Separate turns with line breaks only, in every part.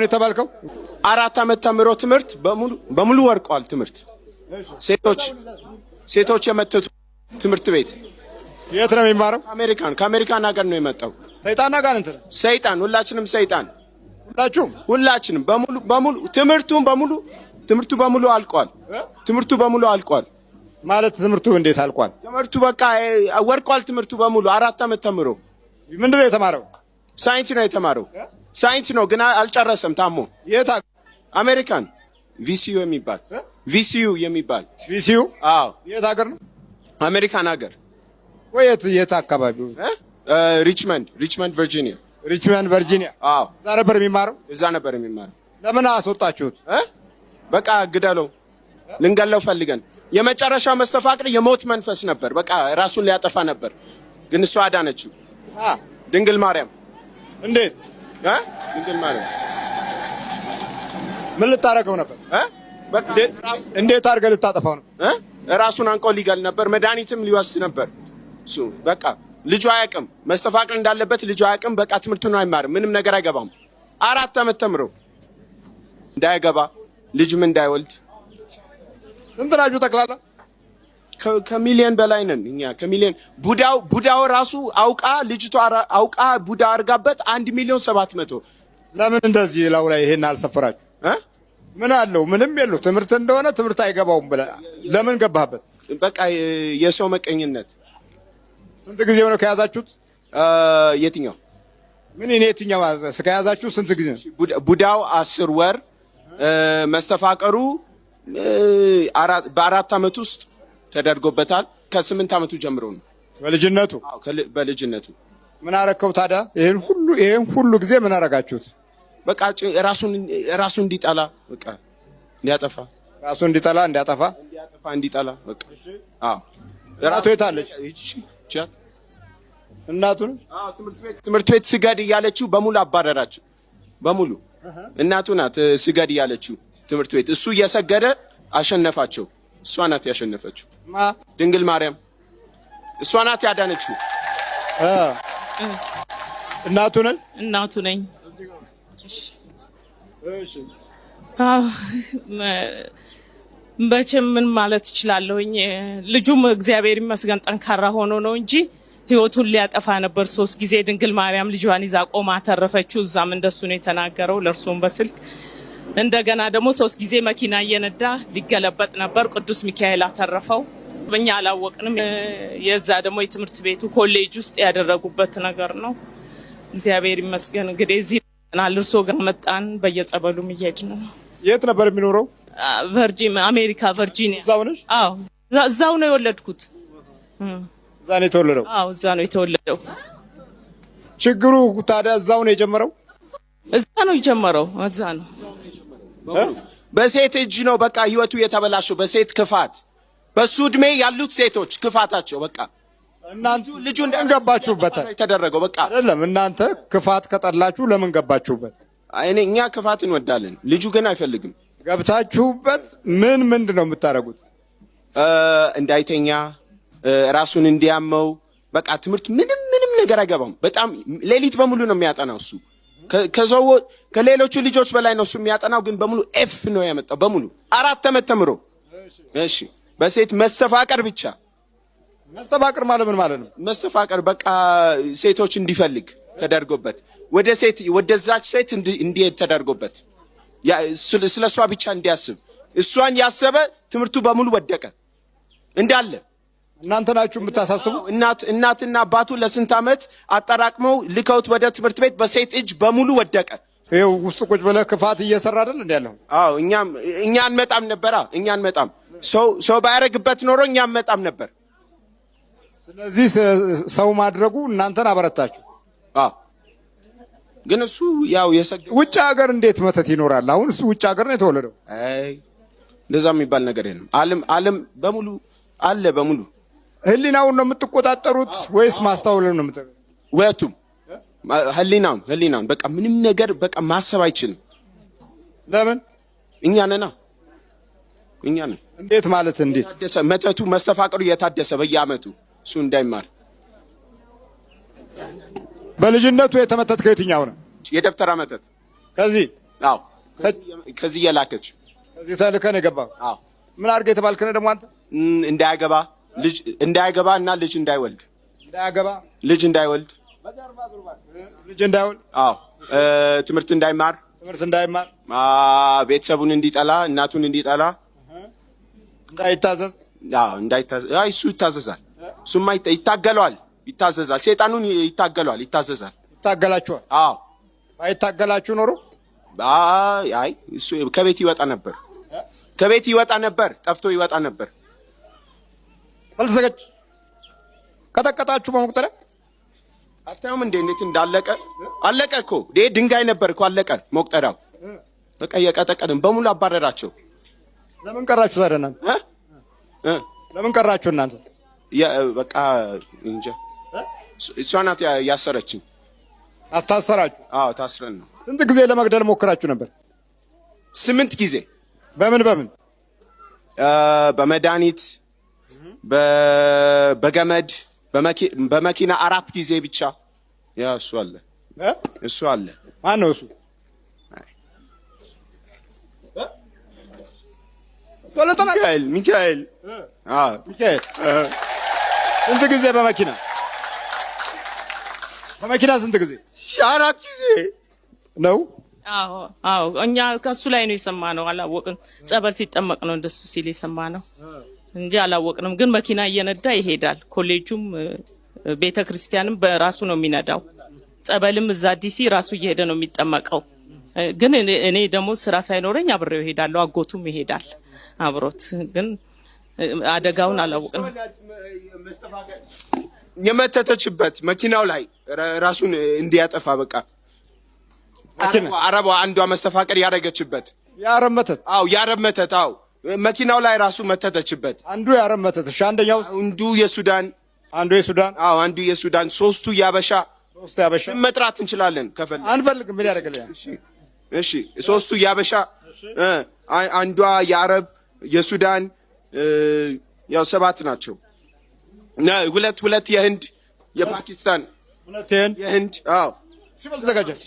ነው የተባልከው?
4 ዓመት ተምሮ ትምህርት በሙሉ ወርቋል። ትምህርት ሴቶች የመተቱ ትምህርት ቤት
የት ነው የሚማረው?
ከአሜሪካን ሀገር ነው የመጣው።
ሰይጣን አጋንንት ነው።
ሰይጣን ሁላችንም ሰይጣን ሁላችንም በሙሉ ትምህርቱ በሙሉ አልቋል።
ማለት ትምህርቱ እንዴት አልቋል?
ትምህርቱ በቃ ወርቋል። ትምህርቱ በሙሉ 4 ዓመት ተምሮ
ምንድነው የተማረው?
ሳይንስ ነው የተማረው። ሳይንስ ነው ግን አልጨረሰም። ታሞ
የት?
አሜሪካን ቪሲዩ የሚባል
ቪሲዩ?
አዎ።
የት ሀገር ነው?
አሜሪካን ሀገር።
የት አካባቢ?
ሪችመንድ ቨርጂኒያ።
ሪችመንድ ቨርጂኒያ።
አዎ።
እዛ ነበር የሚማረው?
እዛ ነበር የሚማረው።
ለምን አስወጣችሁት?
በቃ ግደለው፣ ልንገለው ፈልገን። የመጨረሻ መስተፋቅር የሞት መንፈስ ነበር። በቃ ራሱን ሊያጠፋ ነበር፣ ግን እሷ አዳነችው። ድንግል ማርያም።
እንዴት?
ድንግል ማርያም
ምን ልታረገው ነበር? እንዴት አድርገህ ልታጠፋው ነው?
ራሱን አንቆ ሊገል ነበር። መድኃኒትም ሊወስድ ነበር። እሱ በቃ ልጁ አያውቅም፣ መስተፋቅር እንዳለበት ልጁ አያውቅም። በቃ ትምህርቱን አይማርም፣ ምንም ነገር አይገባም። 4 ዓመት ተምሮ እንዳይገባ ልጅም እንዳይወልድ።
ስንት ናችሁ ጠቅላላ?
ከሚሊዮን በላይ ነን እኛ። ከሚሊዮን ቡዳው ራሱ ልጅቷ አውቃ ቡዳ አርጋበት 1,700,000።
ለምን እንደዚህ ላው ላይ ይሄን አልሰፈራችሁ? ምን አለው? ምንም የለው። ትምህርት እንደሆነ ትምህርት አይገባውም ብለህ ለምን ገባህበት?
በቃ የሰው መቀኝነት።
ስንት ጊዜ ሆነ ከያዛችሁት?
የትኛው
የትኛው ከያዛችሁ ስንት ጊዜ?
ቡዳው 10 ወር፣ መስተፋቀሩ በ4 ዓመት ውስጥ ተደርጎበታል። ከ8 ዓመቱ ጀምሮ ነው። በልጅነቱ። ምን
አረከው ታዲያ? ይሄን ሁሉ ጊዜ ምን አረጋችሁት?
በቃ ራሱ እንዲጠላ፣ በቃ እንዲያጠፋ፣
ራሱ እንዲጠላ በቃ። አዎ። እናቱ የት አለች? እናቱ
ትምህርት ቤት ስገድ እያለችው በሙሉ አባረራችሁ። በሙሉ እናቱ ናት ስገድ እያለችው ትምህርት ቤት። እሱ እየሰገደ አሸነፋቸው። እሷ ናት ያሸነፈችው። ድንግል ማርያም እሷ ናት ያዳነችው።
እናቱ ነኝ። በችም ምን ማለት እችላለሁኝ። ልጁም እግዚአብሔር ይመስገን ጠንካራ ሆኖ ነው እንጂ ህይወቱን ሊያጠፋ ነበር። 3 ጊዜ ድንግል ማርያም ልጇን ይዛ ቆማ አተረፈችው። እዛም እንደሱ ነው የተናገረው ለእርሱም በስልክ። እንደገና ደግሞ 3 ጊዜ መኪና እየነዳ ሊገለበጥ ነበር። ቅዱስ ሚካኤል አተረፈው። እኛ አላወቅንም። የዛ ደግሞ የትምህርት ቤቱ ኮሌጅ ውስጥ ያደረጉበት ነገር ነው። እግዚአብሔር ይመስገን። እንግዲህ እዚህ እርሶ ጋር መጣን። በየጸበሉም እየሄድን ነው።
የት ነበር የሚኖረው?
አሜሪካ ቨርጂኒያ።
እዛው ነሽ?
አዎ፣ እዛው ነው የወለድኩት።
እዛ ነው የተወለደው?
አዎ፣ እዛ ነው የተወለደው።
ችግሩ ታዲያ እዛው ነው የጀመረው?
እዛ ነው የጀመረው። እዛ ነው።
በሴት እጅ ነው በቃ ህይወቱ የተበላሸው። በሴት ክፋት፣ በሱ እድሜ ያሉት ሴቶች ክፋታቸው በቃ።
እናንተ ልጁ እንደገባችሁበት
ተደረገው በቃ።
አይደለም እናንተ ክፋት ከጠላችሁ ለምን ገባችሁበት?
እኛ ክፋት እንወዳለን፣ ልጁ ግን አይፈልግም።
ገብታችሁበት ምንድን ነው የምታረጉት?
እንዳይተኛ፣ ራሱን እንዲያመው በቃ። ትምህርት ምንም ነገር አይገባም። በጣም ሌሊት በሙሉ ነው የሚያጠናው እሱ። ከሌሎቹ ልጆች በላይ ነው እሱ የሚያጠናው። ግን በሙሉ ኤፍ ነው ያመጣው በሙሉ 4 ዓመት ተምሮ። እሺ፣ በሴት መስተፋቀር ብቻ።
መስተፋቀር ማለት ምን ማለት ነው?
መስተፋቀር በቃ ሴቶች እንዲፈልግ ተደርጎበት፣ ወደዛች ሴት እንዲሄድ ተደርጎበት፣ ስለሷ ብቻ እንዲያስብ። እሷን ያሰበ ትምህርቱ በሙሉ ወደቀ እንዳለ።
እናንተ ናችሁ የምታሳስቡ?
እናትና አባቱ ለስንት ዓመት አጠራቅመው ልከውት ወደ ትምህርት ቤት በሴት እጅ በሙሉ ወደቀ።
ይኸው ውስጥ ቁጭ ብለህ ክፋት እየሰራ አይደል እንዴ ያለው?
አዎ፣ እኛ አንመጣም ነበር። እኛ አንመጣም። ሰው ባያረግበት ኖሮ እኛ አንመጣም ነበር።
ስለዚህ ሰው ማድረጉ እናንተን አበረታችሁ።
አዎ፣ ግን እሱ ያው
ውጭ ሀገር እንዴት መተት ይኖራል? አሁን እሱ ውጭ ሀገር ነው የተወለደው።
እንደዛ የሚባል ነገር የለም። ዓለም በሙሉ አለ በሙሉ።
ህሊናውን ነው የምትቆጣጠሩት ወይስ ማስተዋልን ነው የምትቆጣጠሩት?
ሁለቱም። ህሊናውን በቃ ምንም ነገር በቃ ማሰብ አይችልም።
ለምን?
እኛ ነን።
እንዴት ማለት? እንዴት
መተቱ መስተፋቅሩ እየታደሰ በየአመቱ እሱ እንዳይማር።
በልጅነቱ የተመተትከው የትኛው ነው?
የደብተራ መተት። አዎ ከዚህ የላከች
ከዚህ ተልከን የገባው።
አዎ
ምን አድርገህ የተባልክ ነው ደግሞ አንተ?
እንዳያገባ እና ልጅ እንዳይወልድ አዎ ትምህርት እንዳይማር ቤተሰቡን እንዲጠላ እናቱን እንዲጠላ
እንዳይታዘዝ
እሱ ይታዘዛል። እሱማ ይታገለዋል፣ ይታዘዛል። ሰይጣኑን ይታገለዋል፣ ይታዘዛል።
ይታገላችኋል?
አዎ
ባይታገላችሁ ኖሮ
አይ እሱ ከቤት ይወጣ ነበር፣ ጠፍቶ ይወጣ ነበር።
አልዘገች ቀጠቀጣችሁ በመቁጠሪያ
አታዩም እንዴ እንዴት እንዳለቀ? አለቀ እኮ ድንጋይ ነበር እኮ አለቀ። መቁጠሪያው በቃ የቀጠቀጥን በሙሉ አባረራቸው።
ለምን ቀራችሁ ታዲያ እናንተ? ለምን ቀራችሁ እናንተ?
በቃ እንጃ እሷ ናት ያሰረችኝ።
አታሰራችሁ?
አዎ ታስረን ነው።
ስንት ጊዜ ለመግደል ሞክራችሁ ነበር?
8 ጊዜ።
በምን
በመድኃኒት በገመድ በመኪና 4 ጊዜ ብቻ። ያ እሱ አለ።
ማን ነው እሱ? ሚካኤል። ስንት ጊዜ በመኪና ስንት ጊዜ?
4 ጊዜ
ነው። አዎ እኛ ከሱ ላይ ነው የሰማነው። አላወቅን። ጸበል ሲጠመቅ ነው እንደሱ ሲል የሰማነው እንጂ አላወቅንም። ግን መኪና እየነዳ ይሄዳል። ኮሌጁም ቤተክርስቲያንም በራሱ ነው የሚነዳው። ጸበልም እዛ ዲሲ ራሱ እየሄደ ነው የሚጠመቀው። ግን እኔ ደግሞ ስራ ሳይኖረኝ አብሬው እሄዳለሁ። አጎቱም ይሄዳል አብሮት። ግን አደጋውን አላወቅንም።
የመተተችበት መኪናው ላይ ራሱን እንዲያጠፋ በቃ አረባ አንዷ መስተፋቀር ያደረገችበት
የአረብ መተት።
አዎ የአረብ መተት። አዎ መኪናው ላይ ራሱ መተተችበት።
አንዱ የአረብ መተት። እሺ አንደኛው
አንዱ የሱዳን
አዎ
አንዱ የሱዳን፣ ሶስቱ ያበሻ መጥራት እንችላለን ከፈለ።
አንፈልግም። ምን ያደርግልኛል?
እሺ ሶስቱ ያበሻ፣ አንዷ የአረብ፣ የሱዳን ያው 7 ናቸው። ሁለት የህንድ፣ የፓኪስታን፣ የህንድ። አዎ
ተዘጋጀች።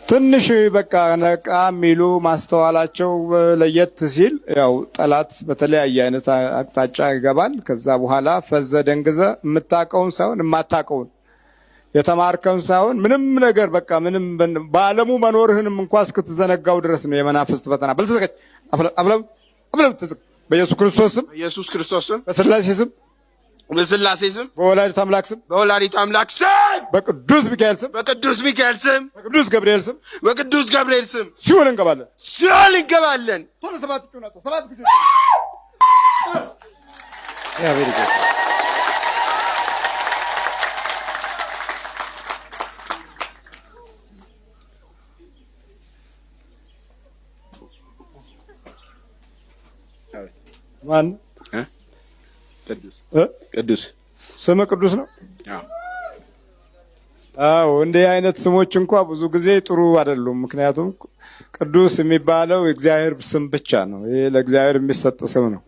ትንሽ በቃ ነቃ የሚሉ ማስተዋላቸው ለየት ሲል ያው ጠላት በተለያየ አይነት አቅጣጫ ይገባል። ከዛ በኋላ ፈዘ ደንግዘ የምታቀውን ሳይሆን የማታቀውን የተማርከውን ሳይሆን ምንም ነገር በቃ ምንም በዓለሙ መኖርህንም እንኳን እስክትዘነጋው ድረስ ነው የመናፍስት ፈተና። በልተዘጋጅ አብለው በኢየሱስ ክርስቶስ ስም በስላሴ ስም በወላዲተ አምላክ ስም በቅዱስ ሚካኤል ስም በቅዱስ ገብርኤል ስም ሲኦል እንገባለን። ቶሎ 7 ጩኸት 7 ጊዜ ማን? ቅዱስ ስም ቅዱስ ነው። አዎ እንዲህ አይነት ስሞች እንኳን ብዙ ጊዜ ጥሩ አይደሉም። ምክንያቱም ቅዱስ የሚባለው የእግዚአብሔር ስም ብቻ ነው። ይሄ ለእግዚአብሔር የሚሰጥ ስም ነው።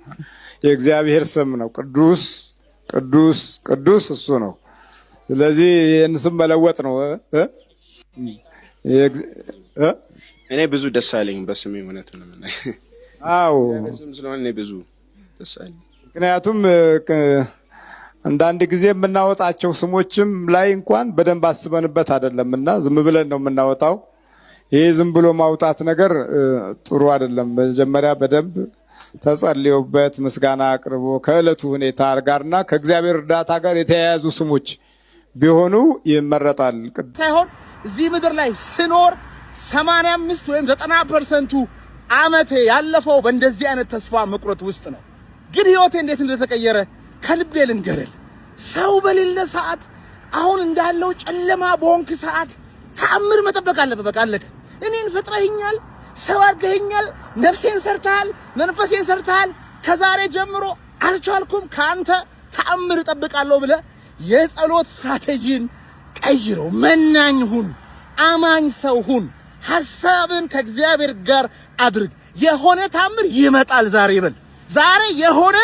የእግዚአብሔር ስም ነው። ቅዱስ እሱ ነው። ስለዚህ ይህን ስም መለወጥ ነው።
እኔ ብዙ ደስ አይለኝም በስሜ እውነቱን ነው።
አዎ
ስም ስለሆነ እኔ ብዙ ደስ አይለኝም።
ምክንያቱም አንዳንድ ጊዜ የምናወጣቸው ስሞችም ላይ እንኳን በደንብ አስበንበት አይደለምና ዝም ብለን ነው የምናወጣው። ይሄ ዝም ብሎ ማውጣት ነገር ጥሩ አይደለም። መጀመሪያ በደንብ ተጸልዮበት ምስጋና አቅርቦ ከዕለቱ ሁኔታ ጋርና ከእግዚአብሔር እርዳታ ጋር የተያያዙ ስሞች ቢሆኑ ይመረጣል።
ሳይሆን እዚህ ምድር ላይ ስኖር 85 ወይም 90% ዓመቴ ያለፈው በእንደዚህ አይነት ተስፋ መቁረጥ ውስጥ ነው። ግን ህይወቴ እንዴት እንደተቀየረ ከልቤ ልንገርህ። ሰው በሌለ ሰዓት፣ አሁን እንዳለው ጨለማ በሆንክ ሰዓት ተአምር መጠበቅ አለበት። በቃ አለቀ። እኔን ፈጥረኸኛል፣ ሰው አድርገኸኛል፣ ነፍሴን ሰርተሃል፣ መንፈሴን ሰርተሃል። ከዛሬ ጀምሮ አልቻልኩም፣ ከአንተ ተአምር እጠብቃለሁ ብለህ የጸሎት ስትራቴጂን ቀይሮ መናኝ ሁን፣ አማኝ ሰው ሁን። ሐሳብን ከእግዚአብሔር ጋር አድርግ። የሆነ ተአምር ይመጣል ዛሬ በል። ዛሬ የሆነ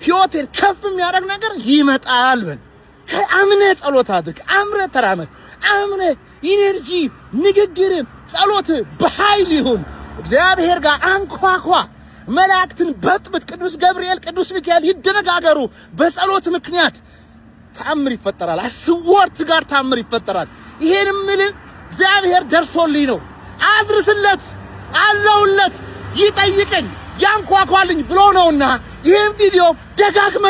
ህይወቴን ከፍ የሚያደርግ ነገር ይመጣል በል። ከአምነህ ጸሎት አድርግ። አምነህ ተራመድ። አምነህ ኢነርጂ፣ ንግግር፣ ጸሎት በኃይል ይሁን። እግዚአብሔር ጋር አንኳኳ። መላእክትን በጥብጥ። ቅዱስ ገብርኤል፣ ቅዱስ ሚካኤል ይደነጋገሩ። በጸሎት ምክንያት ተአምር ይፈጠራል። አስወርት ጋር ተአምር ይፈጠራል። ይሄንም ምን እግዚአብሔር ደርሶልኝ ነው። አድርስለት፣ አለውለት፣ ይጠይቀኝ፣ ያንኳኳልኝ ብሎ ነውና ይሄን ቪዲዮ ደጋግመ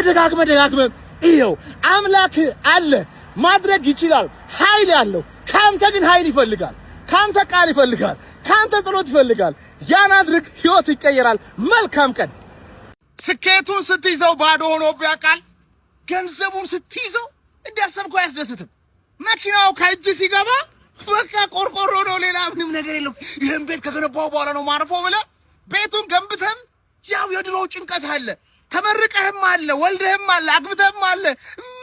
ይሄው አምላክ አለ፣ ማድረግ ይችላል፣ ኃይል ያለው። ካንተ ግን ኃይል ይፈልጋል፣ ካንተ ቃል ይፈልጋል፣ ካንተ ጸሎት ይፈልጋል። ያን አድርግ፣ ህይወት ይቀየራል። መልካም ቀን። ስኬቱን ስትይዘው ባዶ ሆኖብህ ያውቃል? ገንዘቡን ስትይዘው እንዲያሰብከው አያስደስትም። መኪናው ከእጅ ሲገባ በቃ ቆርቆሮ ነው፣ ሌላ ምንም ነገር የለም። ይሄን ቤት ከገነባው በኋላ ነው ማረፈው ብለህ ቤቱን ገንብተም ያው የድሮ ጭንቀት አለ። ተመርቀህም አለ፣ ወልደህም አለ፣ አግብተህም አለ።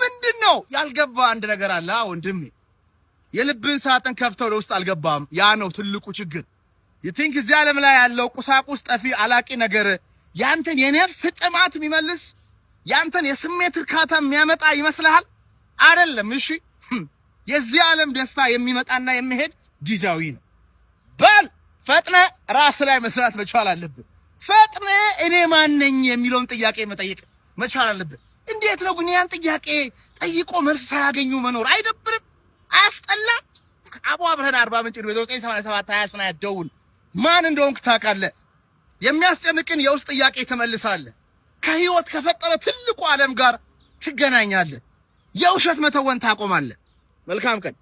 ምንድነው ያልገባ አንድ ነገር አለ ወንድሜ። የልብን ሳጥን ከፍተው ለውስጥ አልገባም። ያ ነው ትልቁ ችግር። ይቲንክ እዚህ ዓለም ላይ ያለው ቁሳቁስ ጠፊ አላቂ ነገር ያንተን የነፍስ ጥማት የሚመልስ ያንተን የስሜት እርካታ የሚያመጣ ይመስልሃል? አይደለም። እሺ የዚህ ዓለም ደስታ የሚመጣና የሚሄድ ጊዜያዊ ነው። በል ፈጥነ ራስ ላይ መስራት መቻል አለብህ። ፈጥነ እኔ ማን ነኝ የሚለውን ጥያቄ መጠየቅ መቻል አለብህ። እንዴት ነው ግን ያን ጥያቄ ጠይቆ መልስ ሳያገኙ መኖር? አይደብርም? አያስጠላም? አቡ አብረን 40 ምንጭ ነው 987 20 ደውል። ማን እንደሆንክ ታውቃለህ። የሚያስጨንቅን የውስጥ ጥያቄ ትመልሳለህ። ከህይወት ከፈጠረ ትልቁ ዓለም ጋር ትገናኛለህ። የውሸት መተወን ታቆማለህ። መልካም ቀን።